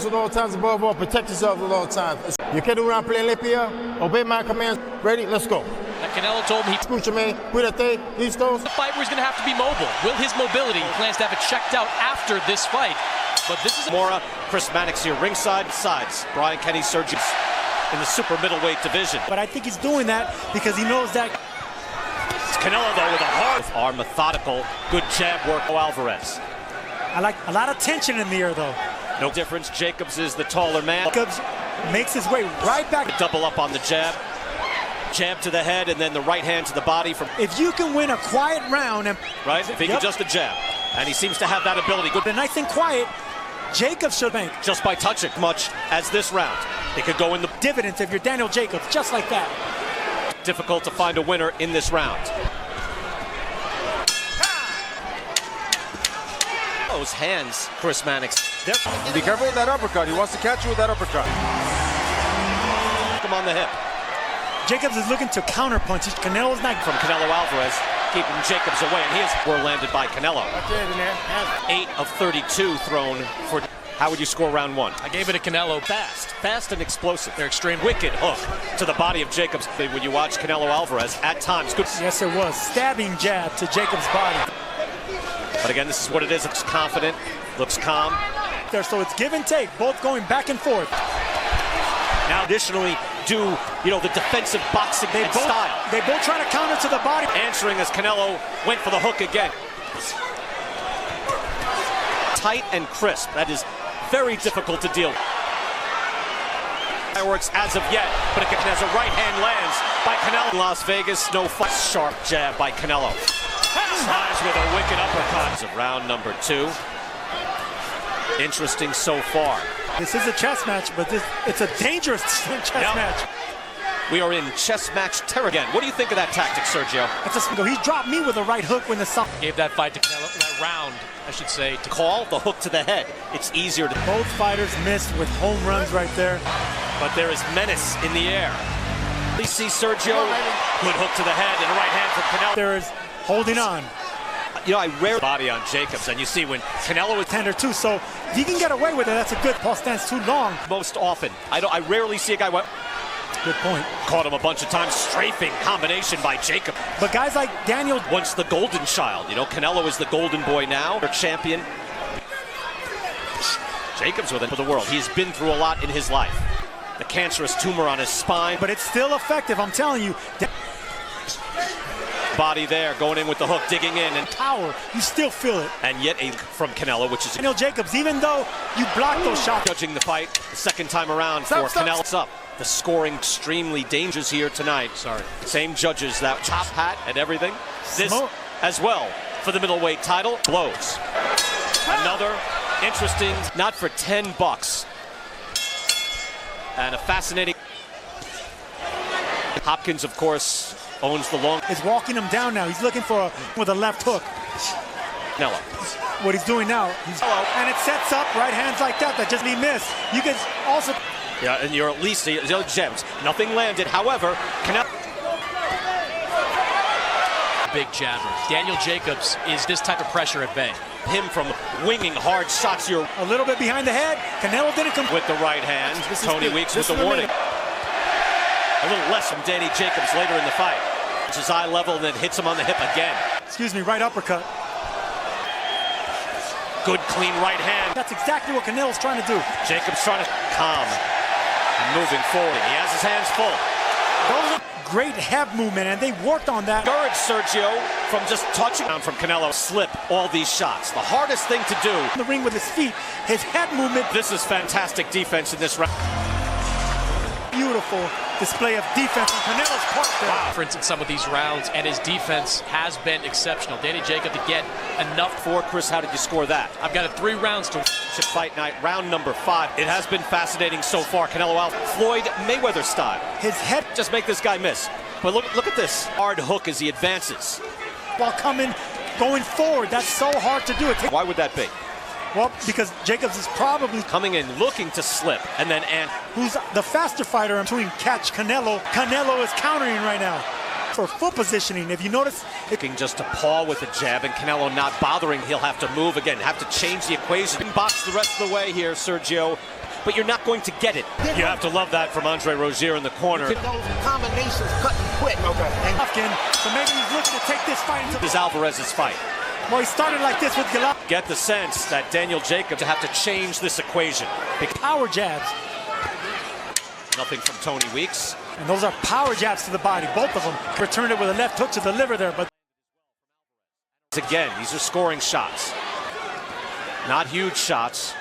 At all times, above all, protect yourself at all times. You can't do around playing limpia. Obey my commands. Ready? Let's go. Canelo told me Escucha me. Cuídate. Listos. the fight where he's going to have to be mobile. Will his mobility plans to have it checked out after this fight? But this is Mora, Chris Mannix here, ringside sides. Brian Kenny, Sergio in the super middleweight division. But I think he's doing that because he knows that. It's Canelo though with a hard, our methodical, good jab work. Alvarez. I like a lot of tension in the air though. No difference. Jacobs is the taller man. Jacobs makes his way right back. Double up on the jab. Jab to the head and then the right hand to the body from. If you can win a quiet round and Right, if he can just a jab. And he seems to have that ability. Good. the nice and quiet, Jacobs should bank. Just by touching much as this round. It could go in the Dividends if you're Daniel Jacobs, just like that. difficult to find a winner in this round. Those hands, Chris Mannix. Be careful with that uppercut. He wants to catch you with that uppercut. Come on the hip. Jacobs is looking to counterpunch. Canelo's not From Canelo Alvarez, keeping Jacobs away, and were landed by Canelo. 8 of 32 thrown for. How would you score round one? I gave it to Canelo. Fast and explosive. They're extreme. Wicked hook to the body of Jacobs. When you watch Canelo Alvarez, at times, good. Yes, it was. Stabbing jab to Jacobs' body. But again, this is what it is. It's confident, looks calm. There, so it's give and take, both going back and forth. Now, additionally, do the defensive boxing style. They both try to counter to the body. Answering as Canelo went for the hook again. Tight and crisp. That is very difficult to deal with. Fireworks as of yet, but as a right hand lands by Canelo. Las Vegas, no fight. Sharp jab by Canelo. Tries with a wicked uppercut. Of round number 2. Interesting so far. This is a chess match, but it's a dangerous chess match. We are in chess match terror again. What do you think of that tactic, Sergio? He dropped me with a right hook when the sun. Gave that fight to Canelo, that round, I should say. To Call the hook to the head. It's easier to. Both fighters missed with home runs right there. But there is menace in the air. We see Sergio. Good hook to the head and a right hand from Canelo. There is holding on. I rarely body on Jacobs, and you see when Canelo is Tender too, so if he can get away with it, that's a good. Paul stands too long. most often. I rarely see a guy. Good point. Caught him a bunch of times. Strafing combination by Jacob. But guys like Daniel. Once the golden child. Canelo is the golden boy now. Their champion. Jacobs with it for the world. He's been through a lot in his life. The cancerous tumor on his spine. But it's still effective, I'm telling you. Body there, going in with the hook, digging in, and Power, you still feel it. and yet from Canelo, which is Daniel Jacobs, even though you block those shots. judging the fight the second time around for Canelo. It's up. The scoring extremely dangerous here tonight. Sorry. Same judges, that top hat and everything. This Smoke. as well for the middleweight title. Blows. Another interesting, not for $10. And a fascinating. Hopkins, of course, owns the long. Is walking him down now. He's looking for with a left hook. Canelo. What he's doing now, and it sets up right hands like that just he missed. You can also. Yeah, and you're at least the other gems. Nothing landed. However, Canelo. big jabber. Daniel Jacobs is this type of pressure at bay. Him from winging hard shots here. A little bit behind the head. Canelo didn't come With the right hand. Tony Weeks with the warning. A little less from Danny Jacobs later in the fight. It's his eye level and then hits him on the hip again. Excuse me, right uppercut. Good clean right hand. That's exactly what Canelo's trying to do. Jacobs trying to calm and moving forward. He has his hands full. Those are great head movement, and they worked on that. Encourage Sergio from just touching down from Canelo. Slip all these shots. The hardest thing to do. In the ring with his feet, his head movement. This is fantastic defense in this round. Beautiful display of defense on Canelo's part there. Wow. For instance, some of these rounds, and his defense has been exceptional. Danny Jacob to get enough. For Chris, how did you score that? I've got 3 rounds to Fight night, round number 5. It has been fascinating so far. Canelo Alvarez, Floyd Mayweather style. His head Just make this guy miss. But look at this hard hook as he advances. while going forward. That's so hard to do. Why would that be? Well, because Jacobs is probably Coming in, looking to slip, and then who's the faster fighter between catch Canelo. Canelo is countering right now for foot positioning. If you notice, looking just to paw with a jab, and Canelo not bothering. He'll have to move again, have to change the equation. Box the rest of the way here, Sergio. but you're not going to get it. You have to love that from Andre Rozier in the corner. Those combinations cutting quick. Okay. So maybe he's looking to take this fight into This is Alvarez's fight. Well, he started like this with Golovkin. Get the sense that Daniel Jacobs to have to change this equation. Power jabs. Nothing from Tony Weeks. And those are power jabs to the body, both of them. Returned it with a left hook to the liver there, but Again, these are scoring shots. Not huge shots.